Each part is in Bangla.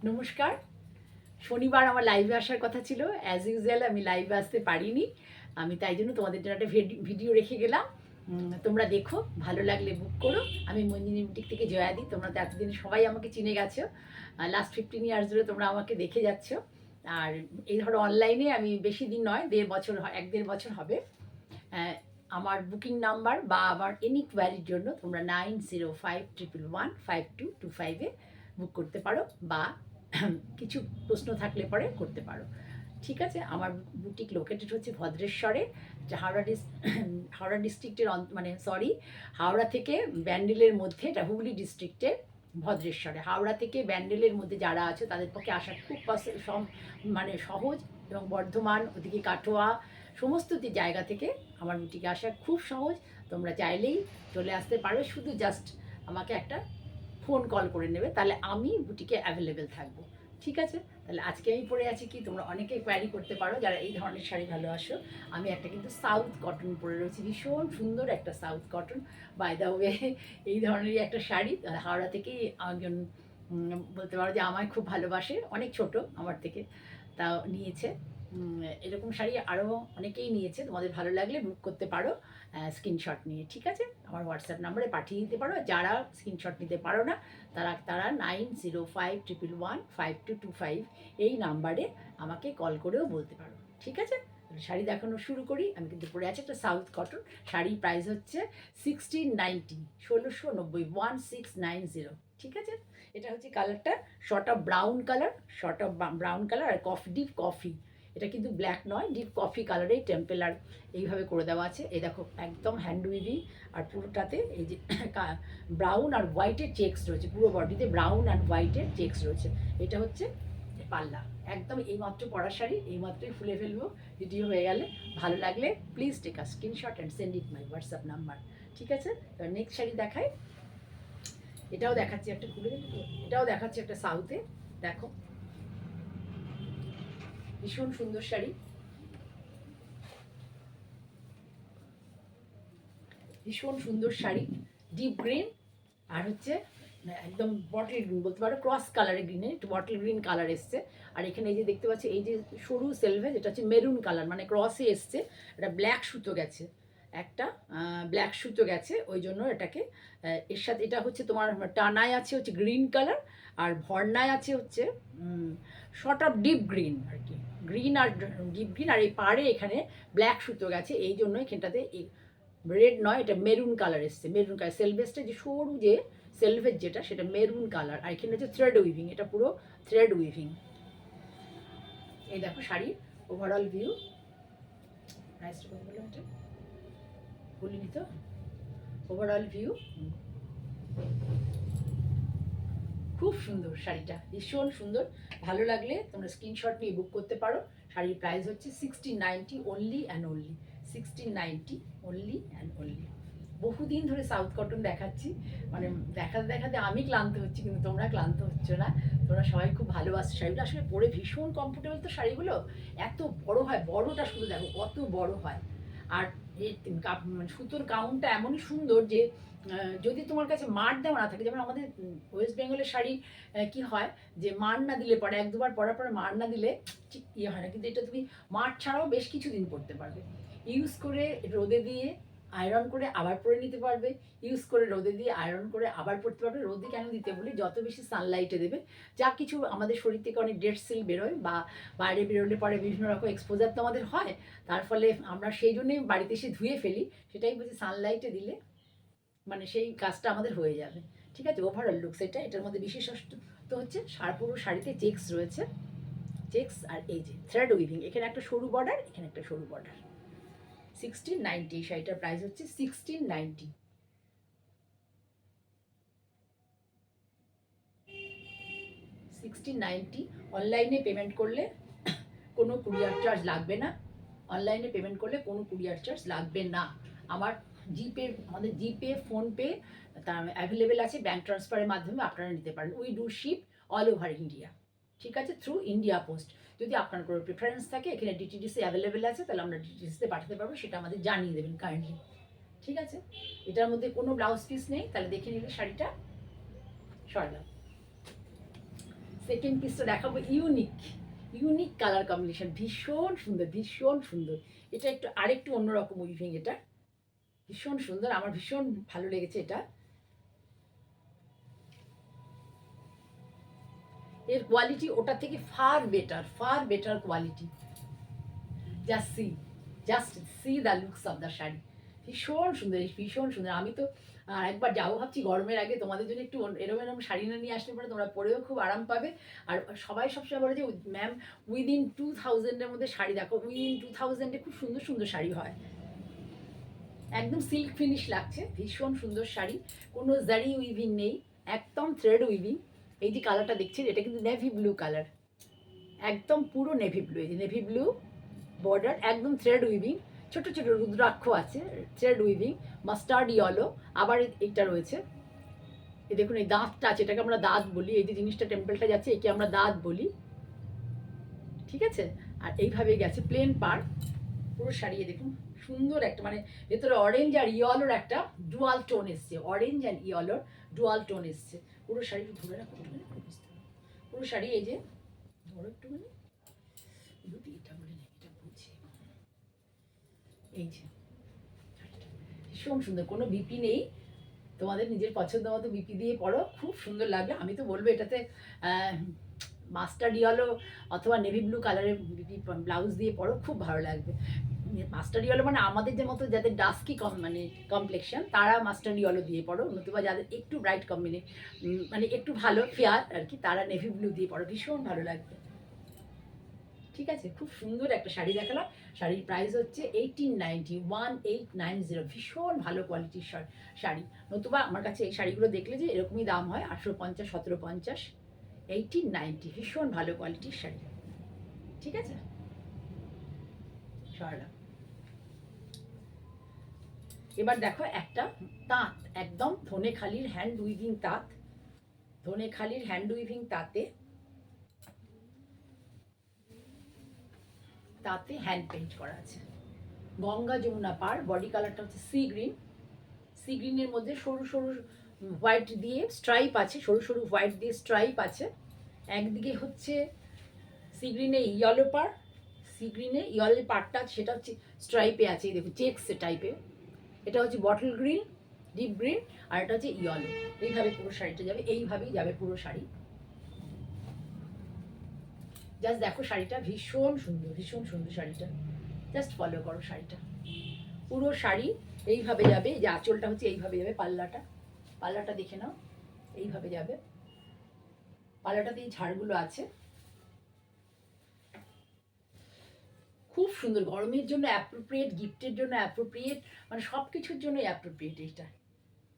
নমস্কার। শনিবার আমার লাইভে আসার কথা ছিল, অ্যাজ ইউজুয়াল আমি লাইভে আসতে পারিনি। আমি তাই জন্য তোমাদের জন্য একটা ভিডিও রেখে গেলাম। তোমরা দেখো, ভালো লাগলে বুক করো। আমি মঞ্জিনী বুটিক থেকে জয়াদি। তোমরা তো এতদিন সবাই আমাকে চিনে গেছো। লাস্ট 15 ইয়ার্স ধরে তোমরা আমাকে দেখে যাচ্ছ। আর এই ধরো অনলাইনে আমি বেশি দিন নয়, 1.5 বছর হবে। আমার বুকিং নাম্বার বা আমার এনি কোয়ারির জন্য তোমরা 9051115225-এ বুক করতে পারো, বা কিছু প্রশ্ন থাকলে পরে করতে পারো। ঠিক আছে? আমার বুটিক লোকেটেড হচ্ছে ভদ্রেশ্বরে, হাওড়া ডিস্ট্রিক্টের হাওড়া থেকে ব্যান্ডেলের মধ্যে, এটা হুগলি ডিস্ট্রিক্টের ভদ্রেশ্বরে। হাওড়া থেকে ব্যান্ডেলের মধ্যে যারা আছে তাদের পক্ষে আসা খুব সহজ, এবং বর্ধমান, ওদিকে কাটোয়া, সমস্ত জায়গা থেকে আমার বুটিকে আসা খুব সহজ। তোমরা চাইলেই চলে আসতে পারো, শুধু জাস্ট আমাকে একটা ফোন কল করে নেবে, তাহলে আমি বুটিকে অ্যাভেলেবেল থাকবো। ঠিক আছে? তাহলে আজকে আমি পরে আছি কি, তোমরা অনেকে কোয়ারি করতে পারো যারা এই ধরনের শাড়ি ভালোবাসো। আমি একটা কিন্তু সাউথ কটন পরে রয়েছি, ভীষণ সুন্দর একটা south cotton. By the way, এই ধরনেরই একটা শাড়ি হাওড়া থেকেই একজন বলতে পারো যে আমায় খুব ভালোবাসে, অনেক ছোট আমার থেকে, তাও নিয়েছে। এরকম শাড়ি আরও অনেকেই নিয়েছে। তোমাদের ভালো লাগলে বুক করতে পারো স্ক্রিনশট নিয়ে। ঠিক আছে? আমার হোয়াটসঅ্যাপ নাম্বারে পাঠিয়ে দিতে পারো। যারা স্ক্রিনশট নিতে পারো না, তারা 9051115225 এই নাম্বারে আমাকে কল করেও বলতে পারো। ঠিক আছে? শাড়ি দেখানো শুরু করি। আমি কিন্তু পরে আছি একটা সাউথ কটন শাড়ির প্রাইস হচ্ছে 1690, 1690, 1690। ঠিক আছে? এটা হচ্ছে কালারটা শর্ট অফ ব্রাউন কালার, আর ডিপ কফি। এটা কিন্তু ব্ল্যাক নয়, ডিপ কফি কালারেই টেম্পেলার এইভাবে করে দেওয়া আছে। এই দেখো, একদম হ্যান্ড উইভিং, আর পুরোটাতে এই যে ব্রাউন আর হোয়াইটের চেক্স রয়েছে, পুরো বডিতে ব্রাউন অ্যান্ড হোয়াইটের চেক্স রয়েছে। এটা হচ্ছে পাল্লা। একদম এইমাত্র পরার শাড়ি, এইমাত্রই ফুলে ফেলবো ভিডিও হয়ে গেলে। ভালো লাগলে please take a screenshot and send it my WhatsApp number. ঠিক আছে? এবার নেক্সট শাড়ি দেখাই। এটাও দেখাচ্ছি, একটা খুলে দেখো, এটাও দেখাচ্ছি একটা সাউথে। দেখো, ভীষণ সুন্দর শাড়ি, ভীষণ সুন্দর শাড়ি, ডিপ গ্রিন, আর হচ্ছে একদম বটল গ্রিন বলতে পারো, ক্রস কালারের গ্রিনে একটু বটল গ্রিন কালার এসছে। আর এখানে এই যে দেখতে পাচ্ছি, এই যে সরু সেলভেজ, এটা হচ্ছে মেরুন কালার, মানে ক্রসে এসছে। এটা ব্ল্যাক সুতো গেছে, একটা ব্ল্যাক সুতো গেছে, ওই জন্য এটাকে এর সাথে এটা হচ্ছে তোমার টানায় আছে হচ্ছে গ্রিন কালার, আর ভর্নায় আছে হচ্ছে শর্ট অফ ডিপ গ্রিন আর কি, গ্রিন আর ডিপ গ্রিন। আর এই পাড়ে এখানে ব্ল্যাক সুতো গেছে, এই জন্য এখানটাতে রেড নয়, এটা মেরুন কালার এসছে, মেরুন কালার। সেলভেজটা যে সরু যে সেলভেজ যেটা, সেটা মেরুন কালার। আর এখানে হচ্ছে থ্রেড উইভিং, এটা পুরো থ্রেড উইভিং। এই দেখো শাড়ির ওভারঅল ভিউ। প্রাইসটা কত বললাম এটা বলিনি তো? ওভারঅল ভিউ খুব সুন্দর, শাড়িটা ভীষণ সুন্দর। ভালো লাগলে তোমরা স্ক্রিনশট নিয়ে বুক করতে পারো। শাড়ির প্রাইস হচ্ছে 1690 only and only, 1690 only and only. বহুদিন ধরে সাউথ কটন দেখাচ্ছি, মানে দেখাতে দেখাতে আমি ক্লান্ত হচ্ছি, কিন্তু তোমরা ক্লান্ত হচ্ছ না। তোমরা সবাই খুব ভালোবাসো শাড়িগুলো, আসলে পরে ভীষণ কমফোর্টেবল। তো শাড়িগুলো এত বড় হয়, বড়টা শুধু দেখো কত বড় হয়। আর এই সুতোর গাউনটা এমনই সুন্দর যে যদি তোমার কাছে মার দেওয়া না থাকে, যেমন আমাদের ওয়েস্ট বেঙ্গলের শাড়ি কি হয় যে মার না দিলে পরে, এক দুবার পরার পরে মার না দিলে ঠিক ইয়ে হয় না, কিন্তু এটা তুমি মার ছাড়াও বেশ কিছুদিন পরতে পারবে। ইউজ করে রোদে দিয়ে আয়রন করে আবার পরে নিতে পারবে, ইউজ করে রোদে দিয়ে আয়রন করে আবার পরতে পারবে। রোদে কেন দিতে বলি, যত বেশি সানলাইটে দেবে, যা কিছু আমাদের শরীর থেকে অনেক ডেড সেল বেরোয়, বা বাইরে বেরোলে পরে বিভিন্ন রকম এক্সপোজার তো আমাদের হয়, তার ফলে আমরা সেই জন্যই বাড়িতে এসে ধুয়ে ফেলি। সেটাই বলছি, সানলাইটে দিলে মানে সেই কাজটা আমাদের হয়ে যাবে। ঠিক আছে? ওভারঅল লুকস এটা। এটার মধ্যে বিশেষত্ব তো হচ্ছে পুরো শাড়িতে চেক্স রয়েছে, চেক্স, আর এই যে থ্রেড উইভিং, এখানে একটা সরু বর্ডার, এখানে একটা সরু বর্ডার। 1690, শাড়িটার প্রাইস হচ্ছে 1690। 1690। অনলাইনে পেমেন্ট করলে কোনো কুরিয়ার চার্জ লাগবে না, অনলাইনে পেমেন্ট করলে কোনো কুরিয়ার চার্জ লাগবে না। আমাদের জিপে, ফোনপে তার অ্যাভেলেবেল আছে, ব্যাঙ্ক ট্রান্সফারের মাধ্যমে আপনারা নিতে পারেন। We do ship all over India. ঠিক আছে? Through India post. যদি আপনার কোনো প্রেফারেন্স থাকে, এখানে ডিটিডিসি অ্যাভেলেবেল আছে, তাহলে আমরা ডিটিডিসিতে পাঠাতে পারবো, সেটা আমাদের জানিয়ে দেবেন কাইন্ডলি। ঠিক আছে? এটার মধ্যে কোনো ব্লাউজ পিস নেই, তাহলে দেখে নিলে শাড়িটা সরলাম। সেকেন্ড পিসটা দেখাবো ইউনিক কালার কম্বিনেশন, ভীষণ সুন্দর ভীষণ সুন্দর। এটা একটু আরেকটু অন্যরকম উইভিং, এটা ভীষণ সুন্দর, আমার ভীষণ ভালো লেগেছে এটা। এর কোয়ালিটি ওটা থেকে far better quality. Just see the looks of the sari, ভীষণ সুন্দর ভীষণ সুন্দর। আমি তো একবার যাবো ভাবছি গরমের আগে, তোমাদের জন্য একটু এরকম শাড়ি না নিয়ে আসলে পরে তোমরা পরেও খুব আরাম পাবে। আর সবাই সবসময় বলে যে ম্যাম উইদিন 2000-এর মধ্যে শাড়ি দেখো, উইদিন 2000-এ খুব সুন্দর সুন্দর শাড়ি হয়, একদম সিল্ক ফিনিশ লাগছে, ভীষণ সুন্দর শাড়ি, কোনো জারি উইভিং নেই, একদম থ্রেড উইভিং। এই যে কালারটা দেখছেন এটা কিন্তু নেভি ব্লু কালার, একদম পুরো নেভি ব্লু, এই যে নেভি ব্লু বর্ডার, একদম থ্রেড উইভিং, ছোট ছোট রুদ্রাক্ষ আছে, থ্রেড উইভিং, মাস্টার্ড ইয়েলো, আবার এটা রয়েছে। এই দেখুন এই দাঁতটা আছে, এটাকে আমরা দাঁত বলি, এই যে জিনিসটা টেম্পলটা যাচ্ছে একে আমরা দাঁত বলি, ঠিক আছে। আর এইভাবে গেছে প্লেন পার পুরো শাড়ি, দেখুন সুন্দর একটা, মানে ভেতরে অরেঞ্জ আর ইয়েলোর একটা ডুয়াল টোন এসছে, অরেঞ্জ আর ইয়েলোর ডুয়াল টোন এসছে পুরো শাড়ি। ধরে রাখো পুরো শাড়ি, এই যে ধরো একটুখানি, এটা বলে এটা বুঝে, এই যে ভীষণ সুন্দর, কোনো বিপি নেই, তোমাদের নিজের পছন্দ মতো বিপি দিয়ে পরো, খুব সুন্দর লাগবে। আমি তো বলবো এটাতে মাস্টার্ড ইয়েলো অথবা নেভি ব্লু কালারের বিপি ব্লাউজ দিয়ে পরো, খুব ভালো লাগবে। মাস্টার্ড ইয়েলো মানে আমাদের যে মতো যাদের ডাস্কি মানে কমপ্লেকশন তারা মাস্টার্ড ইয়েলো দিয়ে পড়ো, নতুবা যাদের একটু ব্রাইট মানে একটু ভালো ফেয়ার আর কি, তারা নেভি ব্লু দিয়ে পড়ো, ভীষণ ভালো লাগবে। ঠিক আছে, খুব সুন্দর একটা শাড়ি দেখালাম। শাড়ির প্রাইস হচ্ছে 1890, ভীষণ ভালো কোয়ালিটির শাড়ি। নতুবা আমার কাছে এই শাড়িগুলো দেখলে যে এরকমই দাম হয় 850, 1750, 1890, ভীষণ ভালো কোয়ালিটির শাড়ি। ঠিক আছে, সরলা। এবার দেখো একটা তাঁত, একদম ধনেখালির হ্যান্ড উইভিং তাঁত, ধনেখালির হ্যান্ড উইভিং তাঁতে হ্যান্ড পেইন্ট করা আছে, গঙ্গা যমুনা পার, বডি কালারটা হচ্ছে সি গ্রিনের মধ্যে সরু সরু হোয়াইট দিয়ে স্ট্রাইপ আছে, সরু সরু হোয়াইট দিয়ে স্ট্রাইপ আছে। একদিকে হচ্ছে সি গ্রিনে ইয়েলো পার, সি গ্রিনে ইয়েলো পারটা সেটা হচ্ছে স্ট্রাইপে আছে, দেখুন চেক্স টাইপের। এটা হচ্ছে বটল গ্রিন, ডিপ গ্রিন, আর এটা হচ্ছে ইয়েলো। এইভাবে পুরো শাড়িটা যাবে, এইভাবেই যাবে পুরো শাড়ি। জাস্ট দেখো শাড়িটা ভীষণ সুন্দর শাড়িটা, জাস্ট ফলো করো শাড়িটা। পুরো শাড়ি এইভাবে যাবে, যে আঁচলটা হচ্ছে এইভাবে যাবে, পাল্লাটা দেখে নাও, এইভাবে যাবে, পাল্লাটাতে এই ঝাড়গুলো আছে, খুব সুন্দর, গরমের জন্য অ্যাপ্রোপ্রিয়েট, গিফটের জন্য অ্যাপ্রোপ্রিয়েট, মানে সব কিছুর জন্য অ্যাপ্রোপ্রিয়েট এইটা।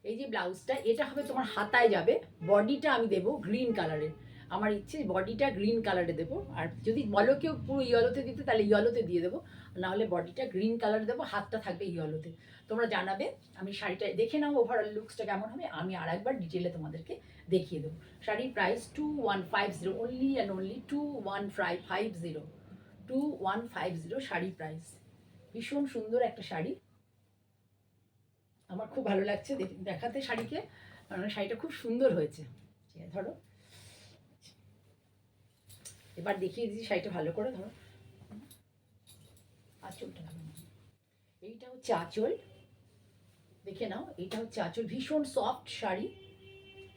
এই যে ব্লাউজটা, এটা হবে তোমার হাতায় যাবে, বডিটা আমি দেবো গ্রিন কালারের, আমার ইচ্ছে বডিটা গ্রিন কালারে দেবো, আর যদি বলো কেউ পুরো ইয়েলোতে দিতে তাহলে ইয়েলোতে দিয়ে দেবো, নাহলে বডিটা গ্রিন কালারে দেবো, হাতটা থাকবে ইয়েলোতে। তোমরা জানাবে, আমি শাড়িটা দেখে নাও ওভারঅল লুকসটা কেমন হবে, আমি আর একবার ডিটেলে তোমাদেরকে দেখিয়ে দেবো। শাড়ির price 2150, only and only 2150 sari price. ভীষণ সুন্দর একটা শাড়ি, আমার খুব ভালো লাগছে দেখাতে শাড়িকে, কারণ শাড়িটা খুব সুন্দর হয়েছে। ধরো এবার দেখিয়ে দিচ্ছি শাড়িটা ভালো করে, ধরো আঁচলটা ভালো, এইটা হচ্ছে আঁচল, দেখে নাও, এইটা হচ্ছে আঁচল, ভীষণ সফট শাড়ি,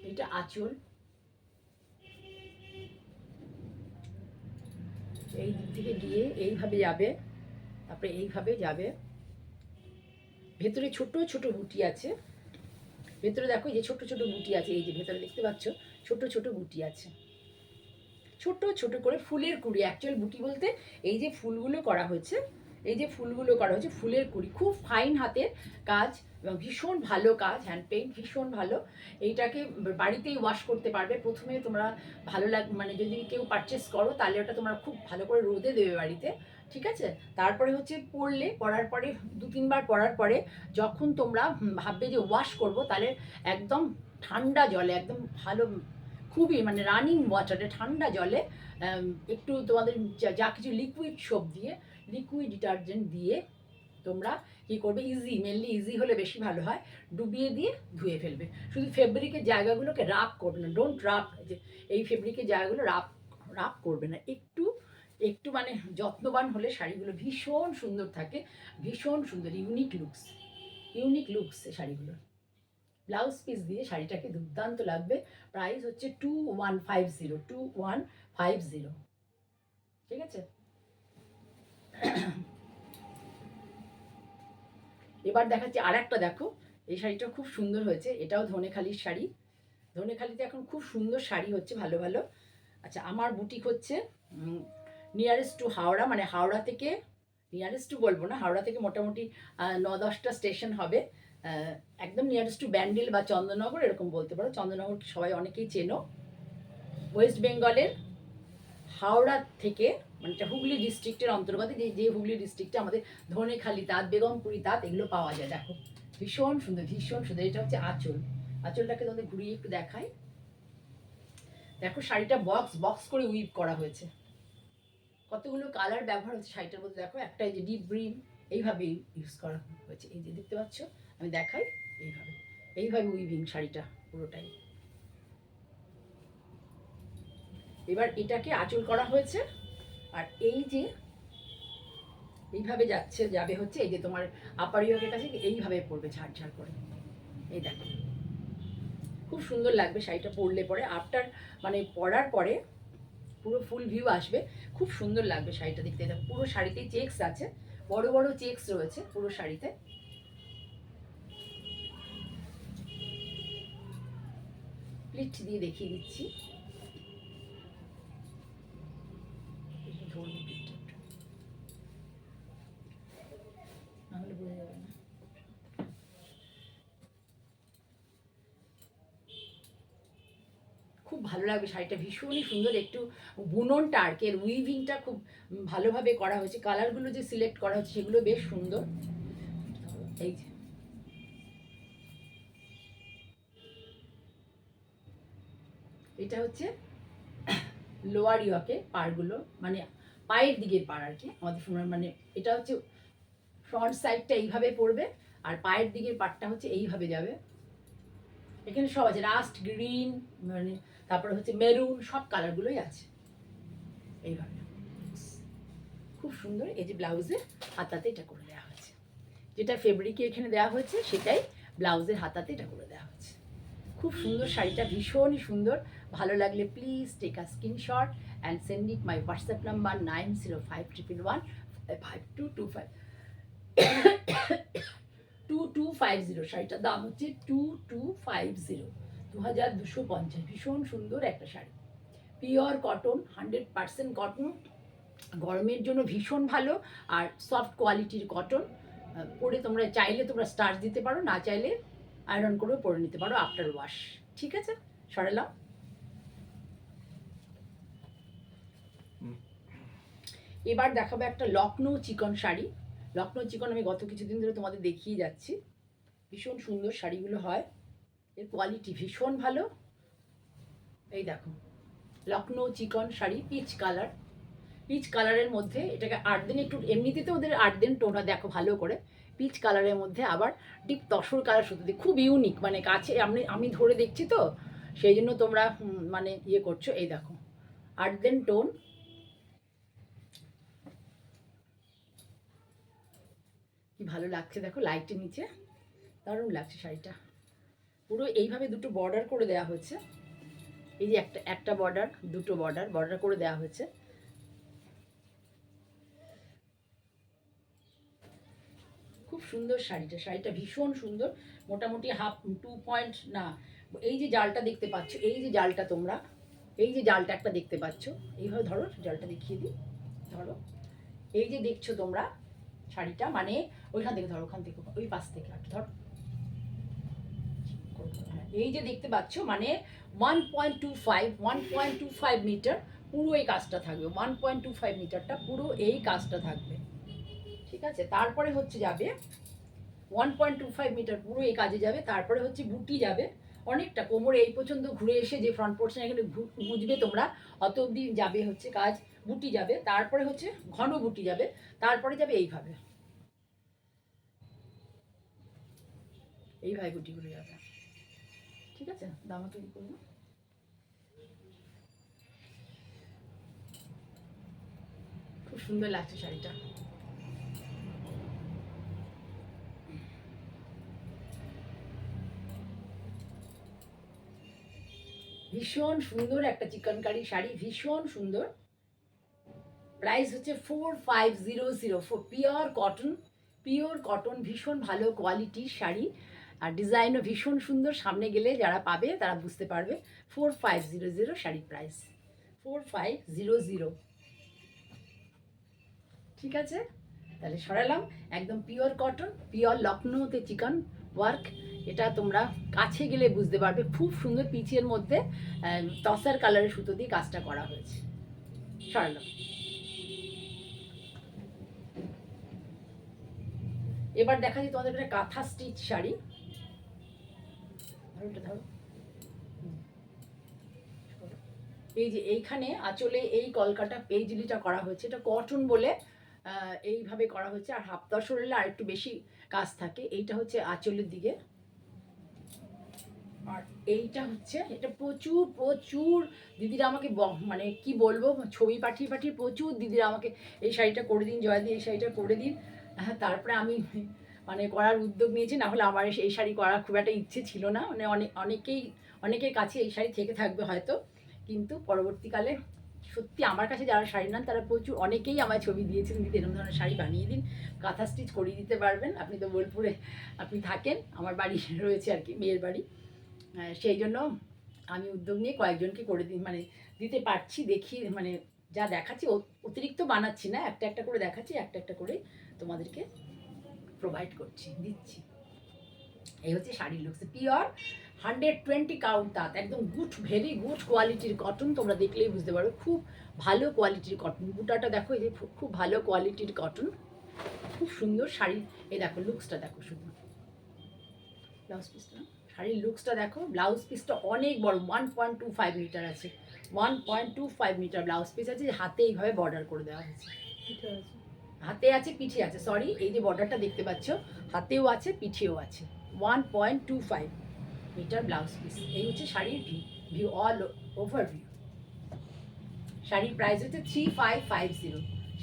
এইটা আঁচল, এই দিক থেকে গিয়ে এইভাবে যাবে, তারপরে এইভাবে যাবে, ভেতরে ছোট ছোট বুটি আছে, ভেতরে দেখো এই যে ছোট ছোট বুটি আছে, এই যে ভেতরে দেখতে পাচ্ছ ছোট ছোট বুটি আছে, ছোট ছোট করে ফুলের কুড়ি, অ্যাকচুয়াল বুটি বলতে এই যে ফুলগুলো করা হয়েছে, এই যে ফুলগুলো করা হয়েছে ফুলের কুড়ি, খুব ফাইন হাতের কাজ এবং ভীষণ ভালো কাজ, হ্যান্ড পেইন্ট, ভীষণ ভালো। এইটাকে বাড়িতেই ওয়াশ করতে পারবে, প্রথমে তোমরা ভালো মানে যদি কেউ পারচেস করো তাহলে ওটা তোমরা খুব ভালো করে রোদে দেবে বাড়িতে, ঠিক আছে। তারপরে হচ্ছে পরার পরে 2-3 বার পরার পরে যখন তোমরা ভাববে যে ওয়াশ করব, তাহলে একদম ঠান্ডা জলে, একদম ভালো, খুবই মানে রানিং ওয়াটারে, ঠান্ডা জলে একটু তোমাদের যা কিছু লিকুইড সোপ দিয়ে, লিকুইড ডিটারজেন্ট দিয়ে তোমরা কী করবে, মেনলি ইজি হলে বেশি ভালো হয়, ডুবিয়ে দিয়ে ধুয়ে ফেলবে। শুধু ফেব্রিকের জায়গাগুলোকে রাফ করবে না, ডোন্ট রাফ, যে এই ফেব্রিকের জায়গাগুলো রাফ রাফ করবে না, একটু একটু মানে যত্নবান হলে শাড়িগুলো ভীষণ সুন্দর থাকে, ভীষণ সুন্দর, ইউনিক লুকস এই শাড়িগুলো। ব্লাউজ পিস দিয়ে শাড়িটাকে দুর্দান্ত লাগবে। প্রাইস হচ্ছে 2150, ঠিক আছে। এবার দেখাচ্ছি আর একটা, দেখো এই শাড়িটা খুব সুন্দর হয়েছে, এটাও ধনেখালির শাড়ি। ধনেখালিতে এখন খুব সুন্দর শাড়ি হচ্ছে, ভালো ভালো। আচ্ছা, আমার বুটিক হচ্ছে নিয়ারেস্ট টু হাওড়া, মানে হাওড়া থেকে, নিয়ারেস্ট টু বলবো না, হাওড়া থেকে মোটামুটি 9-10টা স্টেশন হবে। একদম নিয়ারেস্ট টু ব্যান্ডেল বা চন্দননগর এরকম বলতে পারো, চন্দননগর সবাই অনেকেই চেনো। ওয়েস্ট বেঙ্গলের হাওড়া থেকে, মানে এটা হুগলি ডিস্ট্রিক্টের অন্তর্গত, যে হুগলি ডিস্ট্রিক্টে আমাদের ধনেখালি তাঁত, বেগমপুরি তাঁত এগুলো পাওয়া যায়। দেখো ভীষণ সুন্দর, ভীষণ সুন্দর। এটা হচ্ছে আঁচল, আঁচলটাকে তোমাদের ঘুরিয়ে একটু দেখাই। দেখো শাড়িটা বক্স বক্স করে উইভ করা হয়েছে, কতগুলো কালার ব্যবহার হচ্ছে শাড়িটার মধ্যে। দেখো একটা এই যে ডিপ গ্রিন, এইভাবে ইউজ করা হয়েছে, এই যে দেখতে পাচ্ছ, আমি দেখাই, এইভাবে এইভাবে উইভিং শাড়িটা পুরোটাই। এবার এটাকে আঁচল করা হয়েছে, আর এই যে এইভাবে যাবে হচ্ছে, এই যে তোমার আপার ইয়োকের কাছে এইভাবে পড়বে ঝাড় করে, এই দেখো খুব সুন্দর লাগবে শাড়িটা পরলে পরে, আফটার মানে পরার পরে পুরো ফুল ভিউ আসবে, খুব সুন্দর লাগবে শাড়িটা দেখতে। দেখো পুরো শাড়িতেই চেকস আছে, বড় বড় চেকস রয়েছে পুরো শাড়িতে। প্লিট দিয়ে দেখিয়ে দিচ্ছি, নাহলে বোঝা যাবে না। খুব ভালো লাগবে শাড়িটা, ভীষণই সুন্দর, একটু বুননটা আর কি, উইভিংটা খুব ভালোভাবে করা হয়েছে, কালারগুলো যে সিলেক্ট করা হচ্ছে সেগুলো বেশ সুন্দর। এই যে এটা হচ্ছে লোয়ার ইয়কে পাড়গুলো, মানে পায়ের দিকের পাড় আর কি আমাদের, মানে এটা হচ্ছে ফ্রন্ট সাইডটা এইভাবে পড়বে, আর পায়ের দিকের পাড়টা হচ্ছে এইভাবে যাবে। এখানে সব আছে, রাস্ট গ্রিন, মানে তারপরে হচ্ছে মেরুন, সব কালারগুলোই আছে এইভাবে, খুব সুন্দর। এই যে ব্লাউজের হাতাতে এটা করে দেওয়া হয়েছে, যেটা ফেব্রিকে এখানে দেওয়া হয়েছে সেটাই ব্লাউজের হাতাতে এটা করে দেওয়া হয়েছে। খুব সুন্দর শাড়িটা, ভীষণই সুন্দর। ভালো লাগলে please take a screenshot and send it my WhatsApp number 9051115225 2250। শাড়িটার দাম হচ্ছে 2250, 2250। ভীষণ সুন্দর একটা শাড়ি, পিওর কটন, 100% কটন, গরমের জন্য ভীষণ ভালো, আর সফট কোয়ালিটির কটন। পরে তোমরা চাইলে তোমরা স্টার্চ দিতে পারো, না চাইলে আয়রন করেও পরে নিতে পারো আফটার ওয়াশ, ঠিক আছে। সরালাম। এবার দেখাবো একটা লখনৌ চিকন শাড়ি। লখনৌ চিকন আমি গত কিছুদিন ধরে তোমাদের দেখিয়ে যাচ্ছি, ভীষণ সুন্দর শাড়িগুলো হয়, এর কোয়ালিটি ভীষণ ভালো। এই দেখো লখনৌ চিকন শাড়ি, পিচ কালার, পিচ কালারের মধ্যে এটাকে 8 দিন একটু, এমনিতে তো ওদের 8 দিন টোনা দেখো ভালো করে, পিচ কালারের মধ্যে আবার ডিপ তসর কালার সুতো দিয়ে, খুব ইউনিক, মানে কাছে আমি ধরে দেখছি তো সেই জন্য তোমরা মানে ইয়ে করছো। এই দেখো 8 দিন টোন, কি ভালো লাগছে দেখো লাইটের নিচে, দারুণ লাগছে শাড়িটা। পুরো এইভাবে দুটো বর্ডার করে দেওয়া হয়েছে, এই যে একটা বর্ডার, দুটো বর্ডার করে দেওয়া হয়েছে। খুব সুন্দর শাড়িটা ভীষণ সুন্দর, মোটামুটি 2 পয়েন্ট না, এই যে জালটা দেখতে পাচ্ছ, এই যে জালটা তোমরা, এই যে জালটা একটা দেখতে পাচ্ছ, এইভাবে ধরো, জালটা দেখিয়ে দিই, ধরো এই যে দেখছো তোমরা শাড়িটা, মানে ওইখান থেকে ধরো, ওখান থেকে ওই পাশ থেকে ধরো, এই যে দেখতে পাচ্ছ, মানে 1.25 মিটার পুরো এই কাজটা থাকবে, 1.25 মিটারটা পুরো এই কাজটা থাকবে, ঠিক আছে। তারপরে হচ্ছে যাবে 1.25 মিটার পুরো এই কাজে যাবে, তারপরে হচ্ছে বুটি যাবে অনেকটা, কোমরে এই পর্যন্ত ঘুরে এসে যে ফ্রন্ট পোর্শন এখানে বুঝবে তোমরা, অত অবধি যাবে হচ্ছে কাজ, বুটি যাবে, তারপরে হচ্ছে ঘন বুটি যাবে, তারপরে যাবে এইভাবে, এইভাবে গুটিগুলো যাবে, ঠিক আছে? দামা তৈরি করবো। খুব সুন্দর লাগছে শাড়িটা। ভীষণ সুন্দর একটা চিকনকারি শাড়ি, ভীষণ সুন্দর। প্রাইস হচ্ছে 4500 for pure cotton, pure cotton, ভীষণ ভালো কোয়ালিটির শাড়ি, আর ডিজাইনও ভীষণ সুন্দর। সামনে গেলে যারা পাবে তারা বুঝতে পারবে। 4500 শাড়ির প্রাইস, 4500। ঠিক আছে, তাহলে সরালাম। একদম পিওর কটন, পিওর লখনৌতে চিকন ওয়ার্ক। এটা তোমরা কাছে গেলে বুঝতে পারবে। খুব সুন্দর পিচের মধ্যে তসার কালারের সুতো দিয়ে কাজটা করা হয়েছে। সরালাম। এবার দেখা যায় তোমাদের একটা কাঁথা স্টিচ শাড়ি। ধরো, এই যে এইখানে আঁচলে এই কলকাটা পেজলিটা করা হয়েছে, এটা কটন বলে এইভাবে করা হয়েছে। আর হাফ তসর হলে আর একটু বেশি কাজ থাকে। এইটা হচ্ছে আঁচলের দিকে, আর এইটা হচ্ছে, এটা প্রচুর প্রচুর দিদিরা আমাকে মানে কি বলবো, ছবি পাঠিয়ে পাঠিয়ে প্রচুর দিদিরা আমাকে এই শাড়িটা করে দিন জয়দি, এই শাড়িটা করে দিন। হ্যাঁ, তারপরে আমি মানে করার উদ্যোগ নিয়েছি। না হলে আমার এই শাড়ি করার খুব একটা ইচ্ছে ছিল না। মানে অনেকের কাছে এই শাড়ি থেকে থাকবে হয়তো, কিন্তু পরবর্তীকালে সত্যি আমার কাছে যারা শাড়ি নেন তারা প্রচুর অনেকেই আমায় ছবি দিয়েছেন, দিদি এরকম ধরনের শাড়ি বানিয়ে দিন, কাঁথা স্টিচ করিয়ে দিতে পারবেন। আপনি তো বোলপুরে আপনি থাকেন, আমার বাড়ি রয়েছে আর কি, মেয়ের বাড়ি। সেই জন্য আমি উদ্যোগ নিয়ে কয়েকজনকে করে দিই, মানে দিতে পারছি। দেখি মানে যা দেখাচ্ছি অতিরিক্ত বানাচ্ছি না, একটা একটা করে দেখাচ্ছি, একটা একটা করে তোমাদেরকে প্রোভাইড করছি, দিচ্ছি। এই হচ্ছে শাড়ির লুকস, পিওর 120 কাউন্ট তাঁত, একদম গুড, ভেরি গুড কোয়ালিটির কটন। তোমরা দেখলেই বুঝতে পারবে খুব ভালো কোয়ালিটির কটন। বুটাটা দেখো, এই যে খুব ভালো কোয়ালিটির কটন, খুব সুন্দর শাড়ি। এই দেখো লুকসটা দেখো, শুধু ব্লাউজ পিসটা, শাড়ির লুকসটা দেখো। ব্লাউজ পিসটা অনেক বড়, 1.25 মিটার আছে, 1.25 মিটার ব্লাউজ পিস আছে। হাতে এইভাবে বর্ডার করে দেওয়া হয়েছে, হাতে আছে পিঠে আছে, সরি, এই যে বর্ডারটা দেখতে পাচ্ছ, হাতেও আছে পিঠেও আছে। 1.25 মিটার ব্লাউজ পিস। এই হচ্ছে শাড়ির ভিউ, অল ওভার ভিউ। শাড়ির প্রাইস হচ্ছে 3550।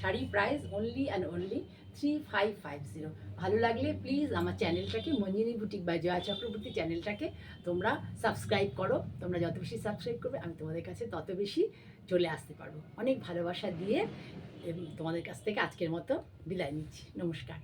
শাড়ির প্রাইস অনলি অ্যান্ড অনলি 3550। ভালো লাগলে প্লিজ আমার চ্যানেলটাকে, মঞ্জিনী বুটিক বাই জয়া চক্রবর্তী চ্যানেলটাকে তোমরা সাবস্ক্রাইব করো। তোমরা যত বেশি সাবস্ক্রাইব করবে আমি তোমাদের কাছে তত বেশি চলে আসতে পারবো। অনেক ভালোবাসা দিয়ে তোমাদের কাছ থেকে আজকের মতো বিদায় নিচ্ছি। নমস্কার।